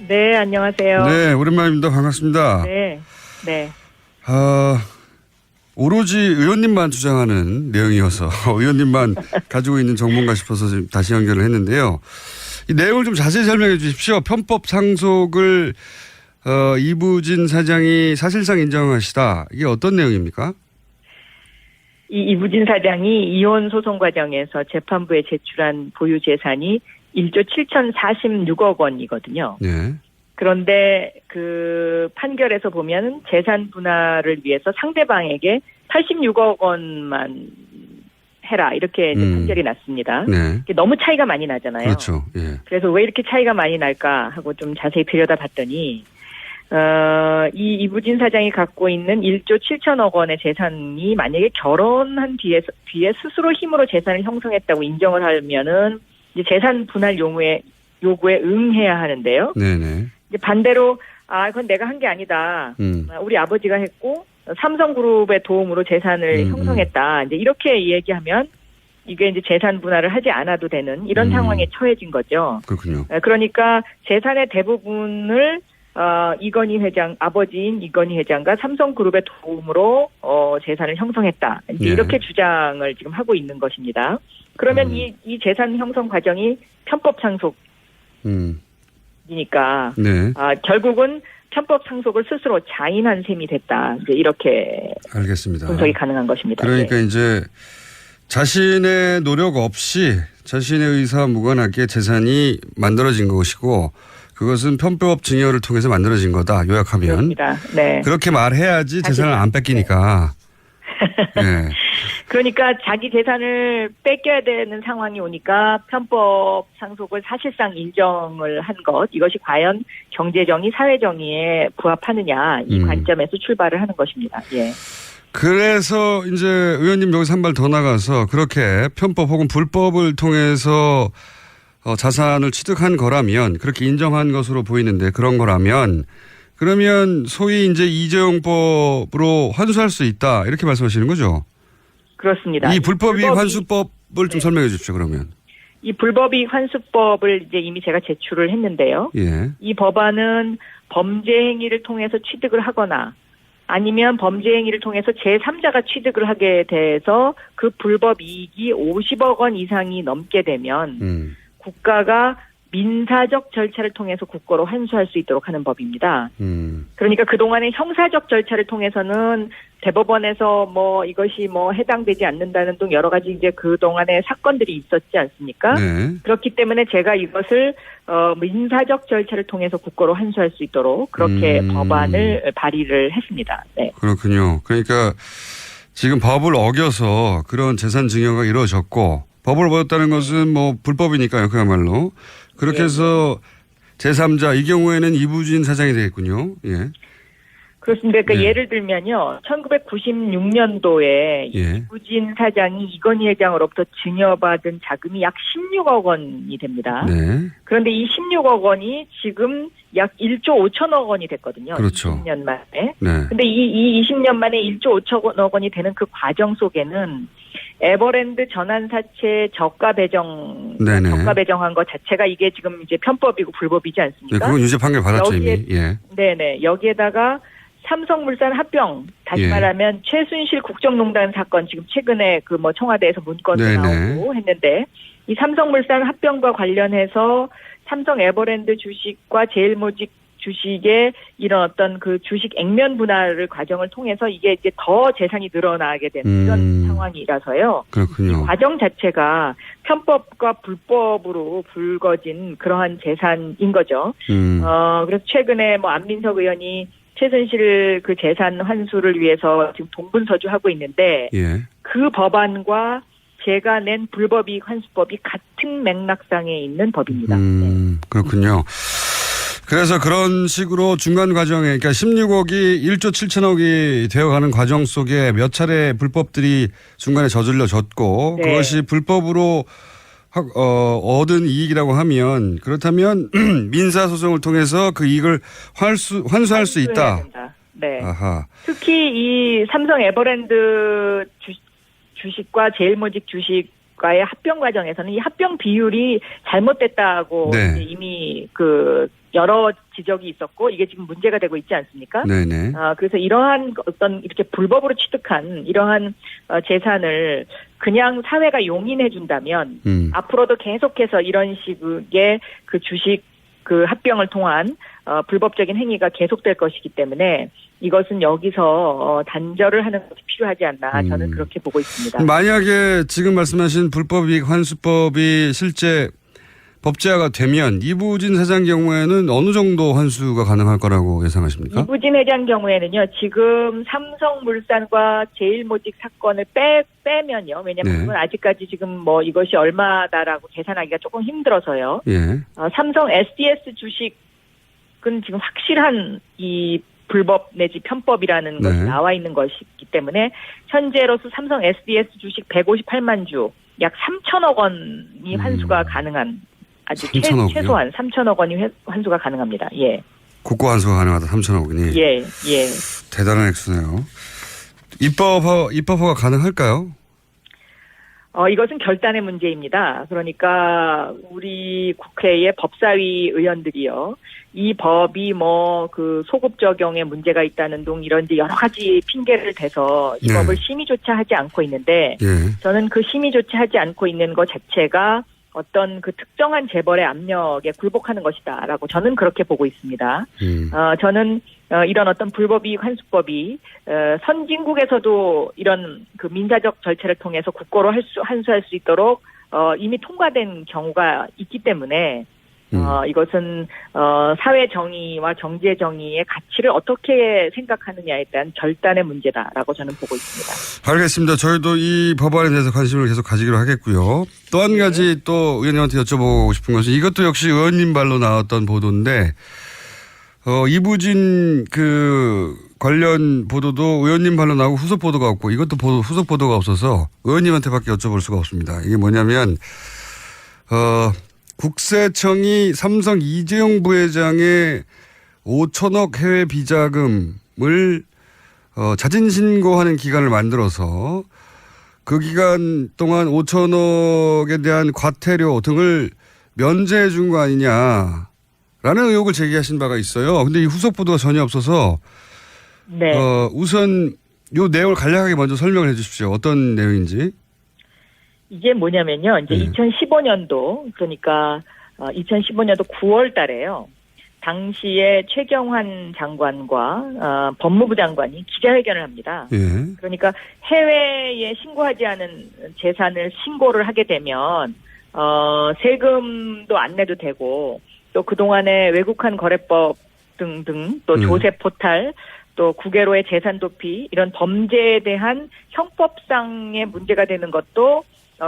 네, 안녕하세요. 네, 오랜만입니다. 반갑습니다. 네, 네. 오로지 의원님만 주장하는 내용이어서 의원님만 가지고 있는 정보인가 싶어서 지금 다시 연결을 했는데요. 이 내용을 좀 자세히 설명해 주십시오. 편법 상속을 이부진 사장이 사실상 인정하시다. 이게 어떤 내용입니까? 이부진 사장이 이혼 소송 과정에서 재판부에 제출한 보유 재산이 1조 7,046억 원이거든요. 네. 그런데 그 판결에서 보면 재산 분할을 위해서 상대방에게 86억 원만 해라 이렇게 이제 판결이 났습니다. 네. 너무 차이가 많이 나잖아요. 그렇죠. 예. 그래서 왜 이렇게 차이가 많이 날까 하고 좀 자세히 들여다봤더니 이 이부진 사장이 갖고 있는 1조 7천억 원의 재산이 만약에 결혼한 뒤에 스스로 힘으로 재산을 형성했다고 인정을 하면은 이제 재산 분할 요구에 응해야 하는데요. 네네. 이제 반대로 그건 내가 한 게 아니다. 우리 아버지가 했고 삼성그룹의 도움으로 재산을 형성했다. 이제 이렇게 얘기하면 이게 이제 재산 분할을 하지 않아도 되는 이런 상황에 처해진 거죠. 그렇군요. 그러니까 재산의 대부분을 이건희 회장, 아버지인 이건희 회장과 삼성그룹의 도움으로 재산을 형성했다. 이제 네. 이렇게 주장을 지금 하고 있는 것입니다. 그러면 이 재산 형성 과정이 편법 상속이니까 네. 결국은 편법 상속을 스스로 자인한 셈이 됐다. 이제 이렇게 알겠습니다. 분석이 가능한 것입니다. 그러니까 네. 이제 자신의 노력 없이 자신의 의사와 무관하게 재산이 만들어진 것이고 그것은 편법 증여를 통해서 만들어진 거다. 요약하면. 그렇습니다. 네. 그렇게 말해야지 재산을 안 뺏기니까. 네. 그러니까 자기 재산을 뺏겨야 되는 상황이 오니까 편법 상속을 사실상 인정을 한 것, 이것이 과연 경제정의, 사회정의에 부합하느냐 이 관점에서 출발을 하는 것입니다. 예. 그래서 이제 의원님 여기서 한 발 더 나가서 그렇게 편법 혹은 불법을 통해서 자산을 취득한 거라면 그렇게 인정한 것으로 보이는데 그런 거라면 그러면 소위 이제 이재용법으로 환수할 수 있다 이렇게 말씀하시는 거죠? 그렇습니다. 이 불법이익 환수법을 좀 설명해 주십시오. 그러면. 이 불법이익 환수법을 이제 이미 제가 제출을 했는데요. 예. 이 법안은 범죄 행위를 통해서 취득을 하거나 아니면 범죄 행위를 통해서 제3자가 취득을 하게 돼서 그 불법 이익이 50억 원 이상이 넘게 되면 국가가 민사적 절차를 통해서 국고로 환수할 수 있도록 하는 법입니다. 그러니까 그동안의 형사적 절차를 통해서는 대법원에서 뭐 이것이 뭐 해당되지 않는다는 등 여러 가지 이제 그동안의 사건들이 있었지 않습니까? 네. 그렇기 때문에 제가 이것을 민사적 절차를 통해서 국고로 환수할 수 있도록 그렇게 법안을 발의를 했습니다. 네. 그렇군요. 그러니까 지금 법을 어겨서 그런 재산 증여가 이루어졌고 법을 어겼다는 것은 뭐 불법이니까요. 그야말로. 그렇게 해서 제3자 이 경우에는 이부진 사장이 되겠군요. 예. 그렇습니다. 그러니까 네. 예를 들면요. 1996년도에 예. 이부진 사장이 이건희 회장으로부터 증여받은 자금이 약 16억 원이 됩니다. 네. 그런데 이 16억 원이 지금 약 1조 5천억 원이 됐거든요. 그렇죠. 20년 만에. 네. 근데 이 20년 만에 1조 5천억 원이 되는 그 과정 속에는 에버랜드 전환사채 저가 배정한 것 자체가 이게 지금 이제 편법이고 불법이지 않습니까? 네, 그건 유죄 판결 받았죠 이미. 예. 네네. 여기에다가 삼성물산 합병, 다시 예. 말하면 최순실 국정농단 사건 지금 최근에 그 뭐 청와대에서 문건도 네네. 나오고 했는데 이 삼성물산 합병과 관련해서 삼성 에버랜드 주식과 제일모직 주식의 이런 어떤 그 주식 액면 분할을 과정을 통해서 이게 이제 더 재산이 늘어나게 되는 이런 상황이라서요. 그렇군요. 이 과정 자체가 편법과 불법으로 불거진 그러한 재산인 거죠. 그래서 최근에 뭐 안민석 의원이 최순실 그 재산 환수를 위해서 지금 동분서주하고 있는데 예. 그 법안과 제가 낸 불법이익 환수법이 같은 맥락상에 있는 법입니다. 네. 그렇군요. 그래서 그런 식으로 중간 과정에 그러니까 16억이 1조 7천억이 되어가는 과정 속에 몇 차례 불법들이 중간에 저질러졌고 네. 그것이 불법으로 얻은 이익이라고 하면 그렇다면 민사소송을 통해서 그 이익을 환수할 수 있다. 된다. 네. 아하. 특히 이 삼성 에버랜드 주식과 제일모직 주식 과의 합병 과정에서는 이 합병 비율이 잘못됐다고 네. 이제 이미 여러 지적이 있었고 이게 지금 문제가 되고 있지 않습니까? 네네. 그래서 이러한 어떤 이렇게 불법으로 취득한 이러한 재산을 그냥 사회가 용인해 준다면 앞으로도 계속해서 이런 식의 주식 합병을 통한 불법적인 행위가 계속될 것이기 때문에 이것은 여기서 단절을 하는 것이 필요하지 않나 저는 그렇게 보고 있습니다. 만약에 지금 말씀하신 불법이익 환수법이 실제 법제화가 되면 이부진 사장 경우에는 어느 정도 환수가 가능할 거라고 예상하십니까? 이부진 회장 경우에는요. 지금 삼성물산과 제일모직 사건을 빼면요. 왜냐하면 네. 그건 아직까지 지금 이것이 얼마다라고 계산하기가 조금 힘들어서요. 예. 삼성 SDS 주식은 지금 확실한 이 불법 내지 편법이라는 것이 나와 있는 것이기 때문에 현재로서 삼성 SDS 주식 158만 주 약 3천억 원이 환수가 가능한 아주 3천억이요? 최소한 3천억 원이 환수가 가능합니다. 예. 국고 환수가 가능하다 3천억 원이. 예. 대단한 액수네요. 입법화가 가능할까요? 이것은 결단의 문제입니다. 그러니까 우리 국회의 법사위 의원들이요. 이 법이 소급 적용에 문제가 있다는 등 이런 이제 여러 가지 핑계를 대서 이 법을 심의조차 하지 않고 있는데 저는 그 심의조차 하지 않고 있는 것 자체가 어떤 특정한 재벌의 압력에 굴복하는 것이다라고 저는 그렇게 보고 있습니다. 저는 이런 어떤 불법이익 환수법이 선진국에서도 이런 민사적 절차를 통해서 국고로 환수할 수 있도록 이미 통과된 경우가 있기 때문에 이것은 사회 정의와 경제 정의의 가치를 어떻게 생각하느냐에 대한 결단의 문제다라고 저는 보고 있습니다. 알겠습니다. 저희도 이 법안에 대해서 관심을 계속 가지기로 하겠고요. 또 한 가지 또 의원님한테 여쭤보고 싶은 것은 이것도 역시 의원님 발로 나왔던 보도인데 이부진 관련 보도도 의원님 발로 나오고 후속 보도가 없고 이것도 후속 보도가 없어서 의원님한테밖에 여쭤볼 수가 없습니다. 이게 뭐냐면 국세청이 삼성 이재용 부회장의 5천억 해외 비자금을 자진 신고하는 기간을 만들어서 그 기간 동안 5천억에 대한 과태료 등을 면제해 준 거 아니냐라는 의혹을 제기하신 바가 있어요. 근데 이 후속 보도가 전혀 없어서 네. 우선 이 내용을 간략하게 먼저 설명을 해 주십시오. 어떤 내용인지. 이게 뭐냐면요. 이제 2015년도 그러니까 2015년도 9월 달에요. 당시에 최경환 장관과 법무부 장관이 기자회견을 합니다. 예. 그러니까 해외에 신고하지 않은 재산을 신고를 하게 되면 세금도 안 내도 되고 또 그동안의 외국환 거래법 등등 또 조세 포탈 또 국외로의 재산 도피 이런 범죄에 대한 형법상의 문제가 되는 것도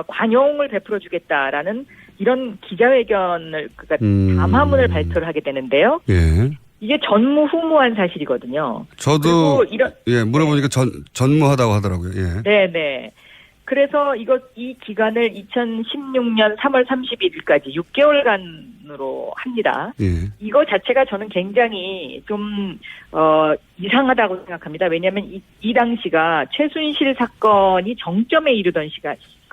관용을 베풀어 주겠다라는 이런 기자회견을 그러니까 담화문을 발표를 하게 되는데요. 예. 이게 전무후무한 사실이거든요. 저도 물어보니까 전무하다고 하더라고요. 예. 네네. 그래서 이 기간을 2016년 3월 31일까지 6개월간으로 합니다. 예. 이거 자체가 저는 굉장히 좀 이상하다고 생각합니다. 왜냐하면 이 당시가 최순실 사건이 정점에 이르던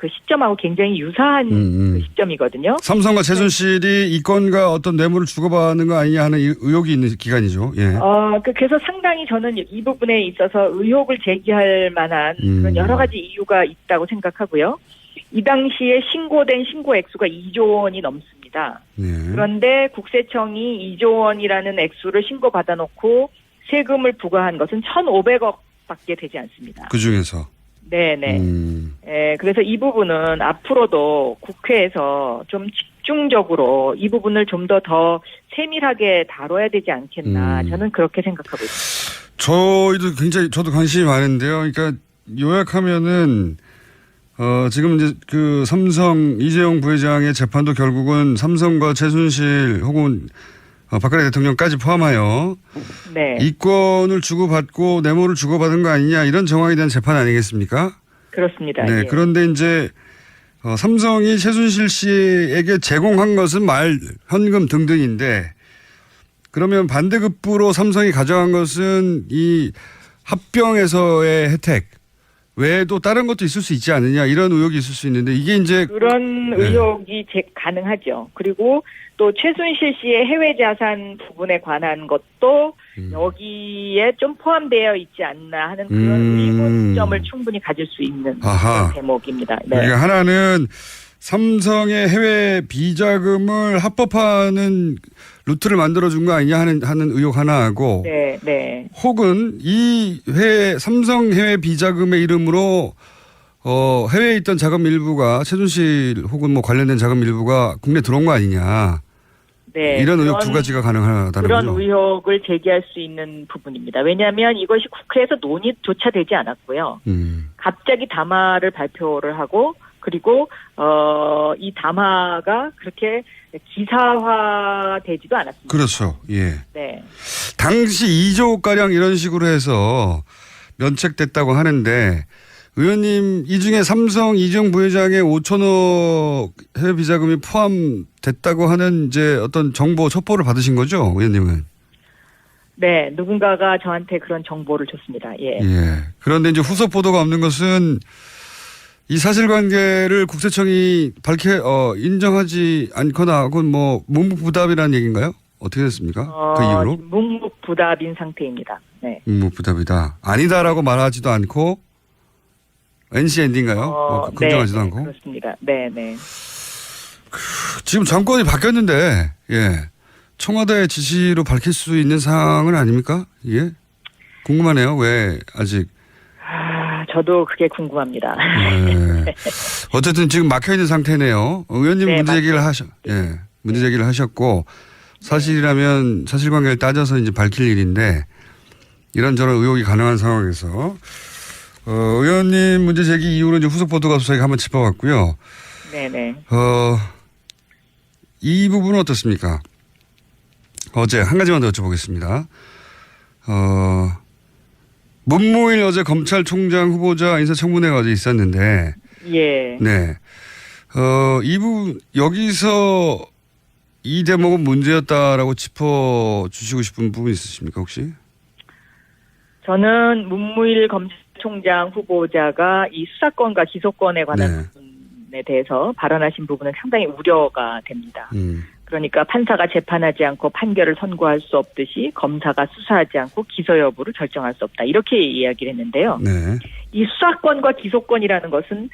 시점하고 굉장히 유사한 그 시점이거든요. 삼성과 최순실이 이권과 어떤 뇌물을 주고받는 거 아니냐 하는 의혹이 있는 기간이죠. 예. 그래서 상당히 저는 이 부분에 있어서 의혹을 제기할 만한 그런 여러 가지 이유가 있다고 생각하고요. 이 당시에 신고된 신고 액수가 2조 원이 넘습니다. 예. 그런데 국세청이 2조 원이라는 액수를 신고받아 놓고 세금을 부과한 것은 1,500억밖에 되지 않습니다. 그중에서. 네네. 그래서 이 부분은 앞으로도 국회에서 좀 집중적으로 이 부분을 좀 더 세밀하게 다뤄야 되지 않겠나 저는 그렇게 생각하고 있습니다. 저도 관심이 많은데요. 그러니까 요약하면은 지금 이제 삼성 이재용 부회장의 재판도 결국은 삼성과 최순실 혹은 박근혜 대통령까지 포함하여 이권을 주고받고 뇌물을 주고받은 거 아니냐 이런 정황에 대한 재판 아니겠습니까? 그렇습니다. 네. 예. 그런데 이제 삼성이 최순실 씨에게 제공한 것은 현금 등등인데 그러면 반대급부로 삼성이 가져간 것은 이 합병에서의 혜택 외에도 다른 것도 있을 수 있지 않느냐 이런 의혹이 있을 수 있는데 이게 이제 그런 의혹이 가능하죠. 그리고 또 최순실 씨의 해외 자산 부분에 관한 것도 여기에 좀 포함되어 있지 않나 하는 그런 의문점을 충분히 가질 수 있는 그런 대목입니다. 네. 그러니까 하나는 삼성의 해외 비자금을 합법화하는 루트를 만들어준 거 아니냐 하는 의혹 하나하고 네, 네. 혹은 이 삼성 해외 비자금의 이름으로 해외에 있던 자금 일부가 최순실 혹은 뭐 관련된 자금 일부가 국내 들어온 거 아니냐. 네, 이런 의혹 두 가지가 가능하다는 그런 거죠. 의혹을 제기할 수 있는 부분입니다. 왜냐하면 이것이 국회에서 논의조차 되지 않았고요. 갑자기 담화를 발표를 하고 그리고 이 담화가 그렇게 기사화되지도 않았습니다. 그렇죠. 예. 네. 당시 2조 가량 이런 식으로 해서 면책됐다고 하는데 의원님 이 중에 삼성 이재용 부회장의 5천억 해외 비자금이 포함됐다고 하는 이제 어떤 정보 첩보를 받으신 거죠, 의원님은? 네, 누군가가 저한테 그런 정보를 줬습니다. 예. 예. 그런데 이제 후속 보도가 없는 것은 이 사실관계를 국세청이 인정하지 않거나 혹은 뭐 묵묵부답이라는 얘기인가요? 어떻게 됐습니까? 그 이후로? 묵묵부답인 상태입니다. 네. 묵묵부답이다. 아니다라고 말하지도 않고 NCND인가요? 긍정하지도 네, 않고? 그렇습니다. 네, 네. 지금 정권이 바뀌었는데, 예. 청와대 지시로 밝힐 수 있는 사항은 아닙니까? 예. 궁금하네요. 왜 아직. 저도 그게 궁금합니다. 네. 어쨌든 지금 막혀 있는 상태네요. 의원님 네, 문제 제기를 문제 제기를 하셨고, 사실이라면 사실관계를 따져서 이제 밝힐 일인데, 이런저런 의혹이 가능한 상황에서, 의원님 문제 제기 이후로 이제 후속 보도가 저희가 한번 짚어봤고요. 네네. 이 부분은 어떻습니까? 어제 한 가지만 더 여쭤보겠습니다. 문무일 어제 검찰총장 후보자 인사청문회가 어제 있었는데, 예. 네. 이 부분, 여기서 이 대목은 문제였다라고 짚어주시고 싶은 부분 있으십니까, 혹시? 저는 문무일 검찰총장 후보자가 이 수사권과 기소권에 관한 부분에 대해서 발언하신 부분은 상당히 우려가 됩니다. 그러니까 판사가 재판하지 않고 판결을 선고할 수 없듯이 검사가 수사하지 않고 기소 여부를 결정할 수 없다. 이렇게 이야기를 했는데요. 네. 이 수사권과 기소권이라는 것은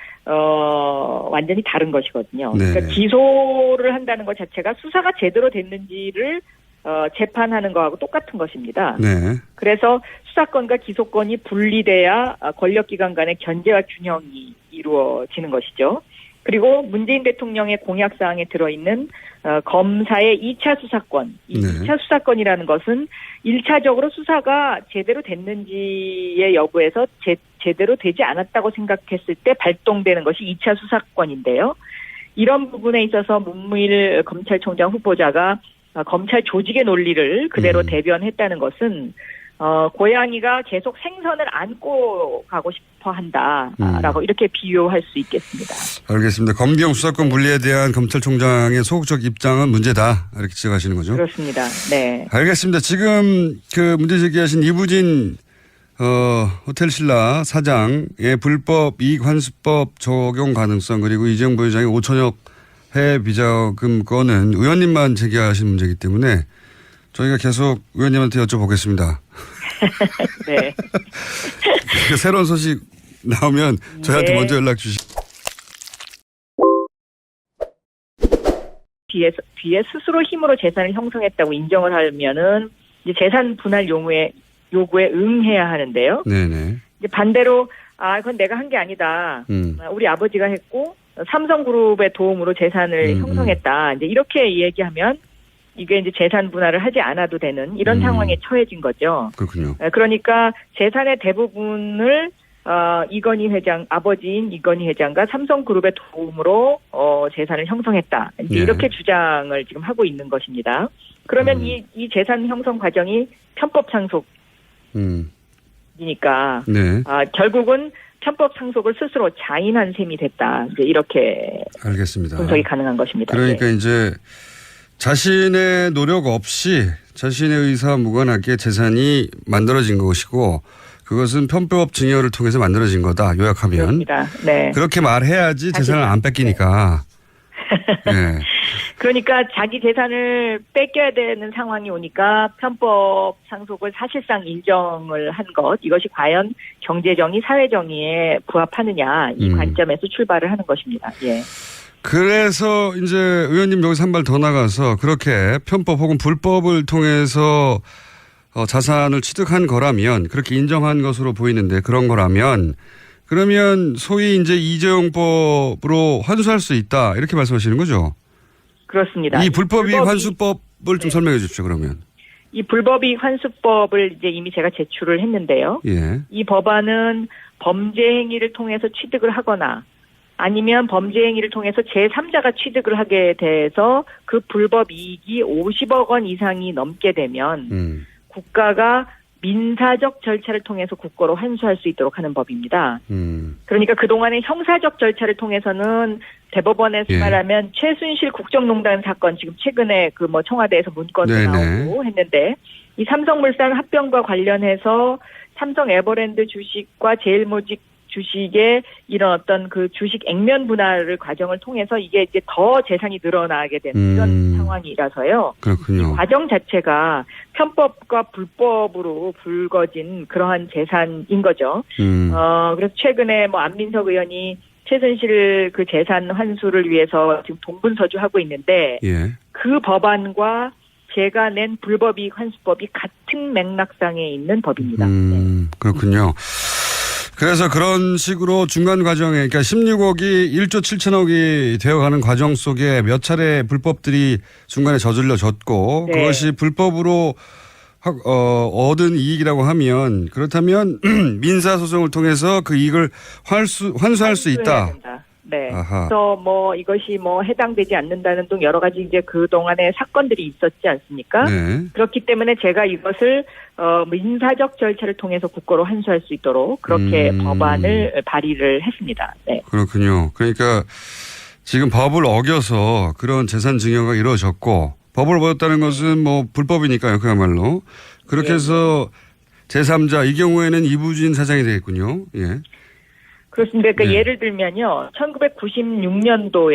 완전히 다른 것이거든요. 네. 그러니까 기소를 한다는 것 자체가 수사가 제대로 됐는지를 재판하는 거하고 똑같은 것입니다. 네. 그래서 수사권과 기소권이 분리돼야 권력기관 간의 견제와 균형이 이루어지는 것이죠. 그리고 문재인 대통령의 공약사항에 들어있는 검사의 2차 수사권, 이 네. 2차 수사권이라는 것은 1차적으로 수사가 제대로 됐는지의 여부에서 제대로 되지 않았다고 생각했을 때 발동되는 것이 2차 수사권인데요. 이런 부분에 있어서 문무일 검찰총장 후보자가 검찰 조직의 논리를 그대로 대변했다는 것은 고양이가 계속 생선을 안고 가고 싶어 한다라고 이렇게 비유할 수 있겠습니다. 알겠습니다. 검경 수사권 분리에 대한 검찰총장의 소극적 입장은 문제다. 이렇게 지적하시는 거죠? 그렇습니다. 네. 알겠습니다. 지금 그 문제 제기하신 이부진 호텔신라 사장의 불법 이익환수법 적용 가능성 그리고 이재용 부회장의 5천억 해외 비자금 건은 의원님만 제기하신 문제이기 때문에 저희가 계속 의원님한테 여쭤보겠습니다. 네. 새로운 소식 나오면 저희한테 네. 먼저 연락 주시고. 뒤에 스스로 힘으로 재산을 형성했다고 인정을 하면은 이제 재산 분할 요구에 응해야 하는데요. 네네. 이제 반대로 그건 내가 한 게 아니다. 우리 아버지가 했고 삼성그룹의 도움으로 재산을 형성했다. 이제 이렇게 얘기하면 이게 이제 재산 분할을 하지 않아도 되는 이런 상황에 처해진 거죠. 그렇군요. 그러니까 재산의 대부분을 이건희 회장, 아버지인 이건희 회장과 삼성그룹의 도움으로 재산을 형성했다. 이제 예. 이렇게 주장을 지금 하고 있는 것입니다. 그러면 이 재산 형성 과정이 편법 상속이니까 네. 결국은 편법 상속을 스스로 자인한 셈이 됐다. 이제 이렇게 알겠습니다. 분석이 가능한 것입니다. 그러니까 네. 이제 자신의 노력 없이 자신의 의사와 무관하게 재산이 만들어진 것이고 그것은 편법 증여를 통해서 만들어진 거다. 요약하면. 그렇습니다. 네. 그렇게 말해야지 재산을 안 뺏기니까. 네. 그러니까 자기 재산을 뺏겨야 되는 상황이 오니까 편법 상속을 사실상 인정을 한 것, 이것이 과연 경제정의, 사회정의에 부합하느냐, 이 관점에서 출발을 하는 것입니다. 예. 그래서 이제 의원님 여기서 한 발 더 나가서 그렇게 편법 혹은 불법을 통해서 자산을 취득한 거라면, 그렇게 인정한 것으로 보이는데 그런 거라면, 그러면 소위 이제 이재용법으로 환수할 수 있다, 이렇게 말씀하시는 거죠? 그렇습니다. 이 불법이익 환수법을 좀 설명해 주십시오, 그러면. 이 불법이익 환수법을 이제 이미 제가 제출을 했는데요. 예. 이 법안은 범죄 행위를 통해서 취득을 하거나 아니면 범죄 행위를 통해서 제3자가 취득을 하게 돼서 그 불법 이익이 50억 원 이상이 넘게 되면 국가가 민사적 절차를 통해서 국고로 환수할 수 있도록 하는 법입니다. 그러니까 그동안에 형사적 절차를 통해서는 대법원에서 예. 말하면 최순실 국정농단 사건, 지금 최근에 그 뭐 청와대에서 문건도 네네. 나오고 했는데, 이 삼성물산 합병과 관련해서 삼성 에버랜드 주식과 제일모직 주식의 이런 어떤 그 주식 액면 분할 과정을 통해서 이게 이제 더 재산이 늘어나게 되는 이런 상황이라서요. 그렇군요. 과정 자체가 편법과 불법으로 불거진 그러한 재산인 거죠. 그래서 최근에 뭐 안민석 의원이 최순실 그 재산 환수를 위해서 지금 동분서주하고 있는데, 예. 그 법안과 제가 낸 불법이익 환수법이 같은 맥락상에 있는 법입니다. 네. 그렇군요. 그래서 그런 식으로 중간 과정에, 그러니까 16억이 1조 7천억이 되어가는 과정 속에 몇 차례 불법들이 중간에 저질러졌고, 네. 그것이 불법으로 얻은 이익이라고 하면, 그렇다면 민사소송을 통해서 그 이익을 환수할 수 있다. 된다. 네. 아하. 그래서 뭐 이것이 뭐 해당되지 않는다는 등 여러 가지 이제 그 동안에 사건들이 있었지 않습니까? 네. 그렇기 때문에 제가 이것을 민사적 절차를 통해서 국고로 환수할 수 있도록 그렇게 법안을 발의를 했습니다. 네. 그렇군요. 그러니까 지금 법을 어겨서 그런 재산 증여가 이루어졌고, 법을 어겼다는 것은 뭐 불법이니까요, 그야말로. 그렇게 예. 해서 제3자, 이 경우에는 이부진 사장이 되겠군요. 예. 그렇습니다. 그러니까 네. 예를 들면요, 1996년도에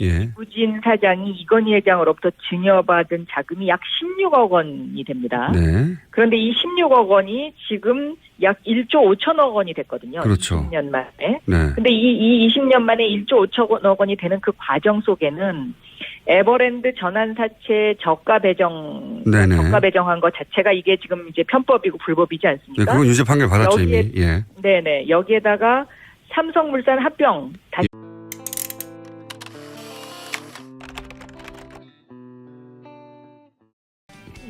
예. 이부진 사장이 이건희 회장으로부터 증여받은 자금이 약 16억 원이 됩니다. 네. 그런데 이 16억 원이 지금 약 1조 5천억 원이 됐거든요. 그렇죠. 20년 만에. 네. 근데 이 20년 만에 1조 5천억 원이 되는 그 과정 속에는 에버랜드 전환사채 저가 배정, 네네. 저가 배정한 것 자체가 이게 지금 이제 편법이고 불법이지 네, 않습니까? 그건 유죄 판결 받았죠, 여기에- 이미. 예. 네네. 여기에다가 삼성물산 합병 다시.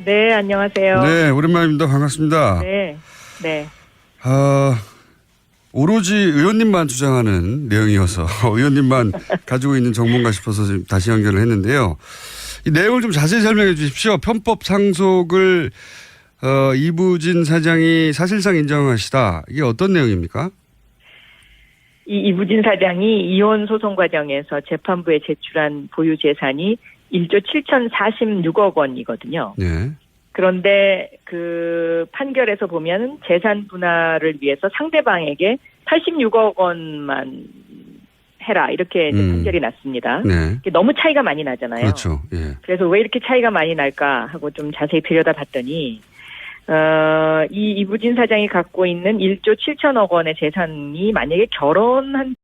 네, 안녕하세요. 네, 오랜만입니다. 반갑습니다. 네. 네. 오로지 의원님만 주장하는 내용이어서 의원님만 가지고 있는 정보인가 싶어서 지금 다시 연결을 했는데요. 이 내용을 좀 자세히 설명해 주십시오. 편법 상속을 이부진 사장이 사실상 인정하시다. 이게 어떤 내용입니까? 이부진 사장이 이혼 소송 과정에서 재판부에 제출한 보유 재산이 1조 7,046억 원이거든요. 네. 그런데 그 판결에서 보면 재산 분할을 위해서 상대방에게 86억 원만 해라, 이렇게 이제 판결이 났습니다. 네. 이게 너무 차이가 많이 나잖아요. 그렇죠. 예. 그래서 왜 이렇게 차이가 많이 날까 하고 좀 자세히 들여다봤더니 이 이부진 사장이 갖고 있는 1조 7천억 원의 재산이 만약에 결혼한